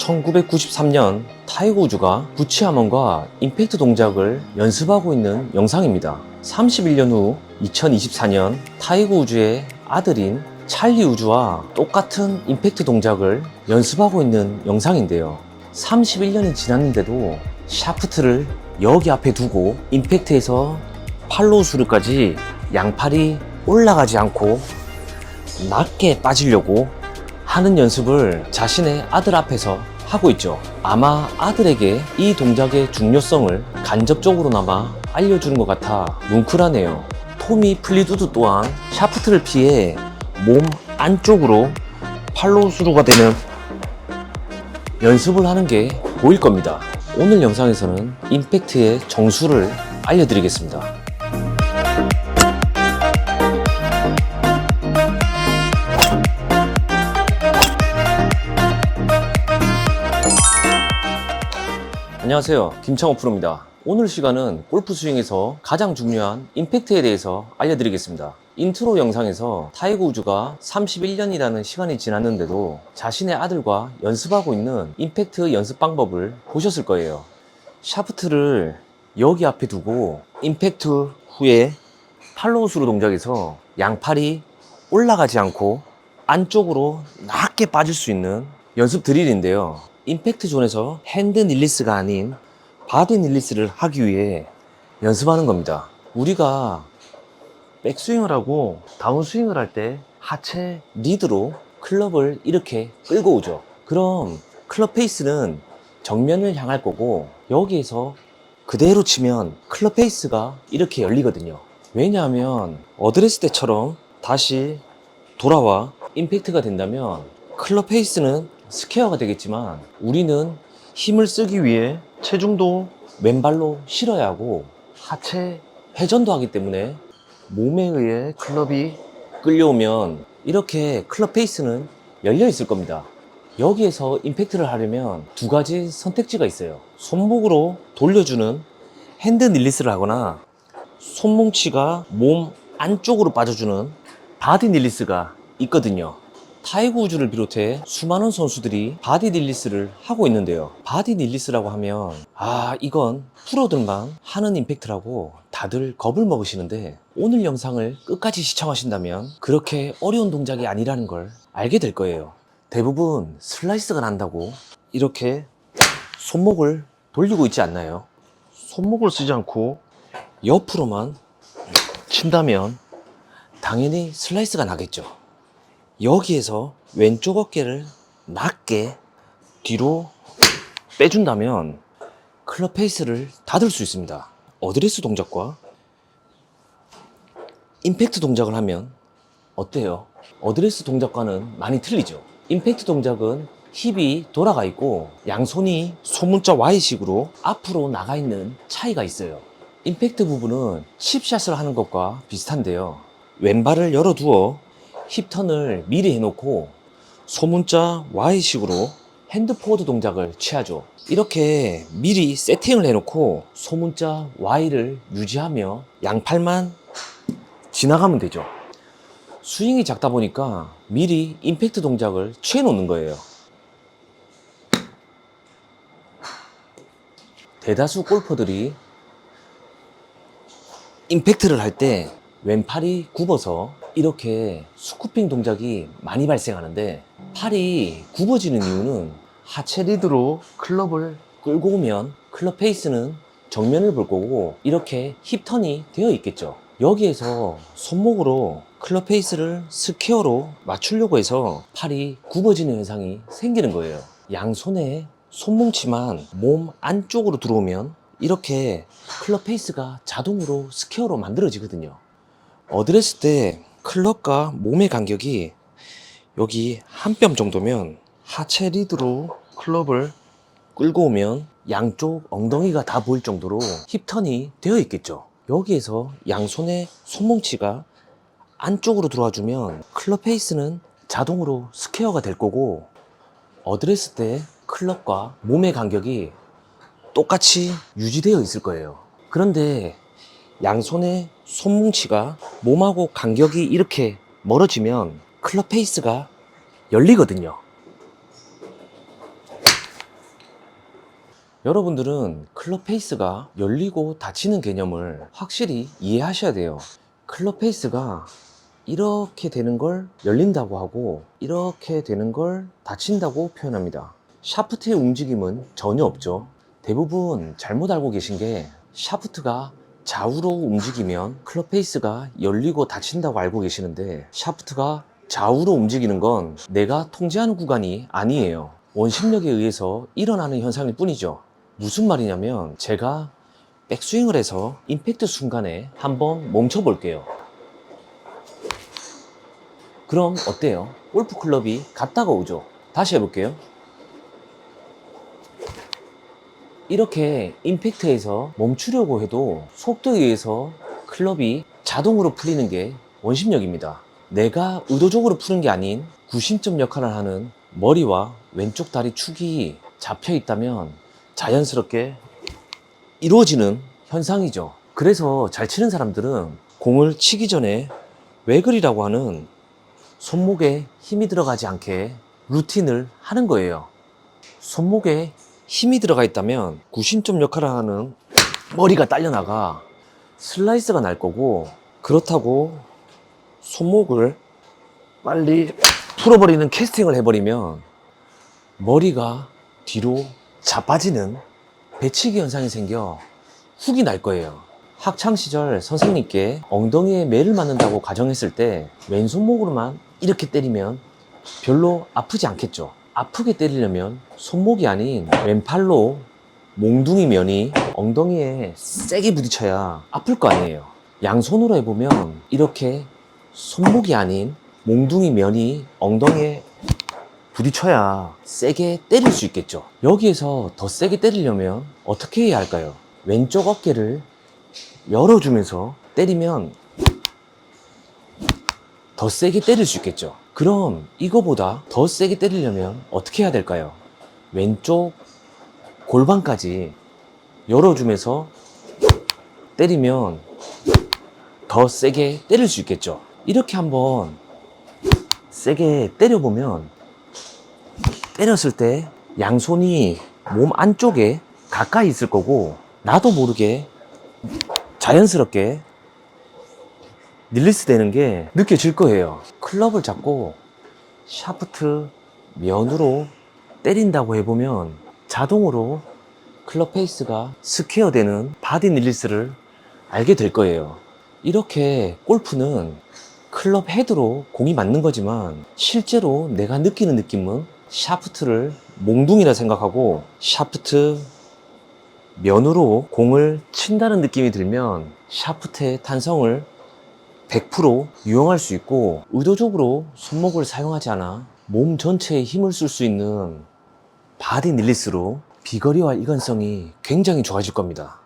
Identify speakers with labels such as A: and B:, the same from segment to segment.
A: 1993년 타이거 우즈가 부치 하먼과 임팩트 동작을 연습하고 있는 영상입니다. 31년 후 2024년 타이거 우즈의 아들인 찰리 우즈와 똑같은 임팩트 동작을 연습하고 있는 영상인데요. 31년이 지났는데도 샤프트를 여기 앞에 두고 임팩트에서 팔로우 스루까지 양팔이 올라가지 않고 낮게 빠지려고 하는 연습을 자신의 아들 앞에서 하고 있죠. 아마 아들에게 이 동작의 중요성을 간접적으로나마 알려주는 것 같아 뭉클하네요. 토미 플리두드 또한 샤프트를 피해 몸 안쪽으로 팔로우 스루가 되는 연습을 하는 게 보일 겁니다. 오늘 영상에서는 임팩트의 정수를 알려드리겠습니다. 안녕하세요, 김창호 프로입니다. 오늘 시간은 골프 스윙에서 가장 중요한 임팩트에 대해서 알려드리겠습니다. 인트로 영상에서 타이거 우즈가 31년이라는 시간이 지났는데도 자신의 아들과 연습하고 있는 임팩트 연습 방법을 보셨을 거예요. 샤프트를 여기 앞에 두고 임팩트 후에 팔로우 스루 동작에서 양팔이 올라가지 않고 안쪽으로 낮게 빠질 수 있는 연습 드릴인데요. 임팩트 존에서 핸드 릴리스가 아닌 바디 릴리스를 하기 위해 연습하는 겁니다. 우리가 백스윙을 하고 다운스윙을 할 때 하체 리드로 클럽을 이렇게 끌고 오죠. 그럼 클럽 페이스는 정면을 향할 거고 여기에서 그대로 치면 클럽 페이스가 이렇게 열리거든요. 왜냐하면 어드레스 때처럼 다시 돌아와 임팩트가 된다면 클럽 페이스는 스퀘어가 되겠지만 우리는 힘을 쓰기 위해 체중도 왼발로 실어야 하고 하체 회전도 하기 때문에 몸에 의해 클럽이 끌려오면 이렇게 클럽 페이스는 열려 있을 겁니다. 여기에서 임팩트를 하려면 두 가지 선택지가 있어요. 손목으로 돌려주는 핸드 릴리스를 하거나 손뭉치가 몸 안쪽으로 빠져주는 바디 릴리스가 있거든요. 타이거 우즈를 비롯해 수많은 선수들이 바디 릴리스를 하고 있는데요. 바디 릴리스라고 하면 이건 프로들만 하는 임팩트라고 다들 겁을 먹으시는데 오늘 영상을 끝까지 시청하신다면 그렇게 어려운 동작이 아니라는 걸 알게 될 거예요. 대부분 슬라이스가 난다고 이렇게 손목을 돌리고 있지 않나요? 손목을 쓰지 않고 옆으로만 친다면 당연히 슬라이스가 나겠죠. 여기에서 왼쪽 어깨를 낮게 뒤로 빼준다면 클럽 페이스를 닫을 수 있습니다. 어드레스 동작과 임팩트 동작을 하면 어때요? 어드레스 동작과는 많이 틀리죠. 임팩트 동작은 힙이 돌아가 있고 양손이 소문자 Y식으로 앞으로 나가 있는 차이가 있어요. 임팩트 부분은 10샷을 하는 것과 비슷한데요. 왼발을 열어두어 힙턴을 미리 해놓고 소문자 Y식으로 핸드 포워드 동작을 취하죠. 이렇게 미리 세팅을 해놓고 소문자 Y를 유지하며 양팔만 지나가면 되죠. 스윙이 작다 보니까 미리 임팩트 동작을 취해 놓는 거예요. 대다수 골퍼들이 임팩트를 할 때 왼팔이 굽어서 이렇게 스쿠핑 동작이 많이 발생하는데 팔이 굽어지는 이유는 하체 리드로 클럽을 끌고 오면 클럽 페이스는 정면을 볼 거고 이렇게 힙턴이 되어 있겠죠. 여기에서 손목으로 클럽 페이스를 스퀘어로 맞추려고 해서 팔이 굽어지는 현상이 생기는 거예요. 양손에 손뭉치만 몸 안쪽으로 들어오면 이렇게 클럽 페이스가 자동으로 스퀘어로 만들어지거든요. 어드레스 때 클럽과 몸의 간격이 여기 한 뼘 정도면 하체 리드로 클럽을 끌고 오면 양쪽 엉덩이가 다 보일 정도로 힙턴이 되어 있겠죠. 여기에서 양손의 손뭉치가 안쪽으로 들어와 주면 클럽 페이스는 자동으로 스퀘어가 될 거고 어드레스 때 클럽과 몸의 간격이 똑같이 유지되어 있을 거예요. 그런데 양손의 손뭉치가 몸하고 간격이 이렇게 멀어지면 클럽 페이스가 열리거든요. 여러분들은 클럽 페이스가 열리고 닫히는 개념을 확실히 이해하셔야 돼요. 클럽 페이스가 이렇게 되는 걸 열린다고 하고 이렇게 되는 걸 닫힌다고 표현합니다. 샤프트의 움직임은 전혀 없죠. 대부분 잘못 알고 계신 게 샤프트가 좌우로 움직이면 클럽 페이스가 열리고 닫힌다고 알고 계시는데, 샤프트가 좌우로 움직이는 건 내가 통제하는 구간이 아니에요. 원심력에 의해서 일어나는 현상일 뿐이죠. 무슨 말이냐면, 제가 백스윙을 해서 임팩트 순간에 한번 멈춰 볼게요. 그럼 어때요? 골프 클럽이 갔다가 오죠. 다시 해볼게요. 이렇게 임팩트에서 멈추려고 해도 속도에 의해서 클럽이 자동으로 풀리는 게 원심력입니다. 내가 의도적으로 푸는 게 아닌 구심점 역할을 하는 머리와 왼쪽 다리 축이 잡혀 있다면 자연스럽게 이루어지는 현상이죠. 그래서 잘 치는 사람들은 공을 치기 전에 외글이라고 하는 손목에 힘이 들어가지 않게 루틴을 하는 거예요. 손목에 힘이 들어가 있다면 구심점 역할을 하는 머리가 딸려나가 슬라이스가 날 거고, 그렇다고 손목을 빨리 풀어버리는 캐스팅을 해버리면 머리가 뒤로 자빠지는 배치기 현상이 생겨 훅이 날 거예요. 학창시절 선생님께 엉덩이에 매를 맞는다고 가정했을 때 왼손목으로만 이렇게 때리면 별로 아프지 않겠죠. 아프게 때리려면 손목이 아닌 왼팔로 몽둥이 면이 엉덩이에 세게 부딪혀야 아플 거 아니에요. 양손으로 해보면 이렇게 손목이 아닌 몽둥이 면이 엉덩이에 부딪혀야 세게 때릴 수 있겠죠. 여기에서 더 세게 때리려면 어떻게 해야 할까요? 왼쪽 어깨를 열어주면서 때리면 더 세게 때릴 수 있겠죠. 그럼 이거보다 더 세게 때리려면 어떻게 해야 될까요? 왼쪽 골반까지 열어주면서 때리면 더 세게 때릴 수 있겠죠. 이렇게 한번 세게 때려보면 때렸을 때 양손이 몸 안쪽에 가까이 있을 거고, 나도 모르게 자연스럽게 릴리스 되는 게 느껴질 거예요. 클럽을 잡고 샤프트 면으로 때린다고 해보면 자동으로 클럽 페이스가 스퀘어 되는 바디 릴리스를 알게 될 거예요. 이렇게 골프는 클럽 헤드로 공이 맞는 거지만 실제로 내가 느끼는 느낌은 샤프트를 몽둥이라 생각하고 샤프트 면으로 공을 친다는 느낌이 들면 샤프트의 탄성을 100% 유용할 수 있고, 의도적으로 손목을 사용하지 않아 몸 전체에 힘을 쓸 수 있는 바디 릴리스로 비거리와 일관성이 굉장히 좋아질 겁니다.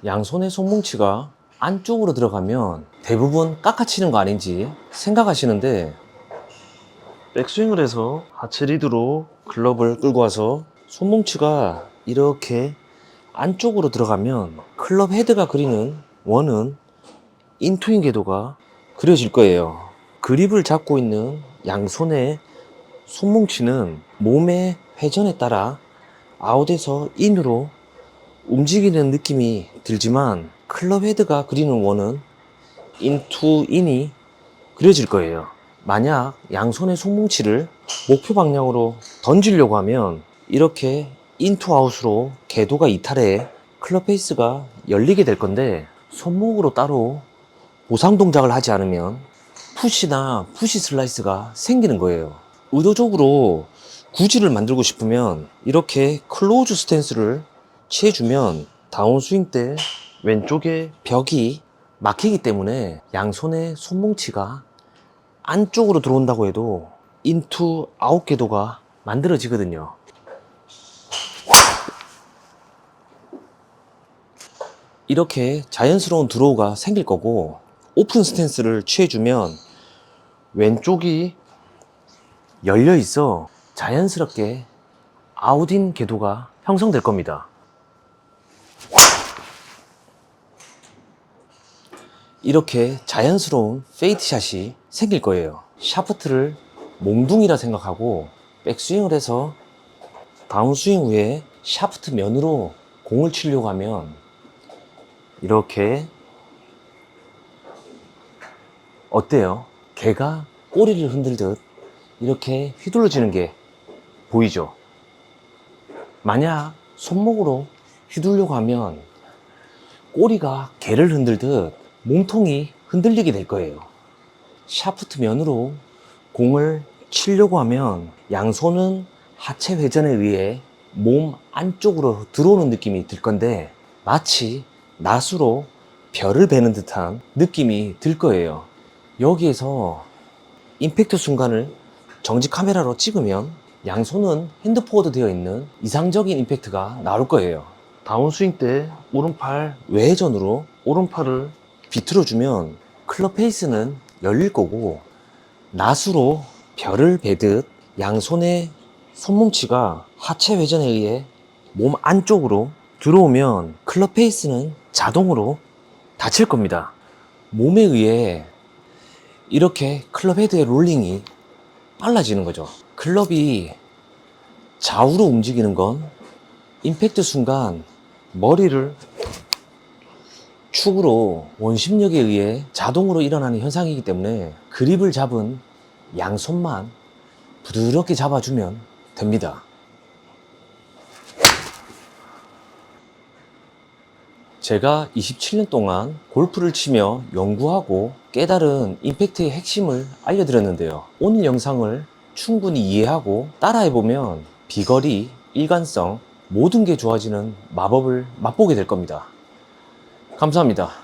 A: 양손의 손뭉치가 안쪽으로 들어가면 대부분 깎아치는 거 아닌지 생각하시는데, 백스윙을 해서 하체 리드로 클럽을 끌고 와서 손뭉치가 이렇게 안쪽으로 들어가면 클럽 헤드가 그리는 원은 인투인 궤도가 그려질 거예요. 그립을 잡고 있는 양손의 손뭉치는 몸의 회전에 따라 아웃에서 인으로 움직이는 느낌이 들지만, 클럽 헤드가 그리는 원은 인투 인이 그려질 거예요. 만약 양손의 손뭉치를 목표 방향으로 던지려고 하면 이렇게 인투 아웃으로 궤도가 이탈해 클럽 페이스가 열리게 될 건데, 손목으로 따로 보상 동작을 하지 않으면 푸시나 푸시 슬라이스가 생기는 거예요. 의도적으로 구질을 만들고 싶으면 이렇게 클로즈 스탠스를 취해주면 다운스윙 때 왼쪽에 벽이 막히기 때문에 양손의 손뭉치가 안쪽으로 들어온다고 해도 인투 아웃 궤도가 만들어지거든요. 이렇게 자연스러운 드로우가 생길 거고, 오픈 스탠스를 취해주면 왼쪽이 열려 있어 자연스럽게 아웃인 궤도가 형성될 겁니다. 이렇게 자연스러운 페이드 샷이 생길 거예요. 샤프트를 몽둥이라 생각하고 백스윙을 해서 다운스윙 후에 샤프트 면으로 공을 치려고 하면 이렇게 어때요? 개가 꼬리를 흔들듯 이렇게 휘둘러지는 게 보이죠? 만약 손목으로 휘두르려고 하면 꼬리가 개를 흔들듯 몸통이 흔들리게 될 거예요. 샤프트 면으로 공을 치려고 하면 양손은 하체 회전에 의해 몸 안쪽으로 들어오는 느낌이 들 건데 마치 낫으로 별을 베는 듯한 느낌이 들 거예요. 여기에서 임팩트 순간을 정지 카메라로 찍으면 양손은 핸드 포워드 되어 있는 이상적인 임팩트가 나올 거예요. 다운스윙 때 오른팔 외회전으로 오른팔을 비틀어주면 클럽 페이스는 열릴 거고 낫으로 별을 베듯 양손의 손뭉치가 하체 회전에 의해 몸 안쪽으로 들어오면 클럽 페이스는 자동으로 닫힐 겁니다. 몸에 의해 이렇게 클럽 헤드의 롤링이 빨라지는 거죠. 클럽이 좌우로 움직이는 건 임팩트 순간 머리를 축으로 원심력에 의해 자동으로 일어나는 현상이기 때문에 그립을 잡은 양손만 부드럽게 잡아주면 됩니다. 제가 27년 동안 골프를 치며 연구하고 깨달은 임팩트의 핵심을 알려드렸는데요. 오늘 영상을 충분히 이해하고 따라해보면 비거리, 일관성, 모든 게 좋아지는 마법을 맛보게 될 겁니다. 감사합니다.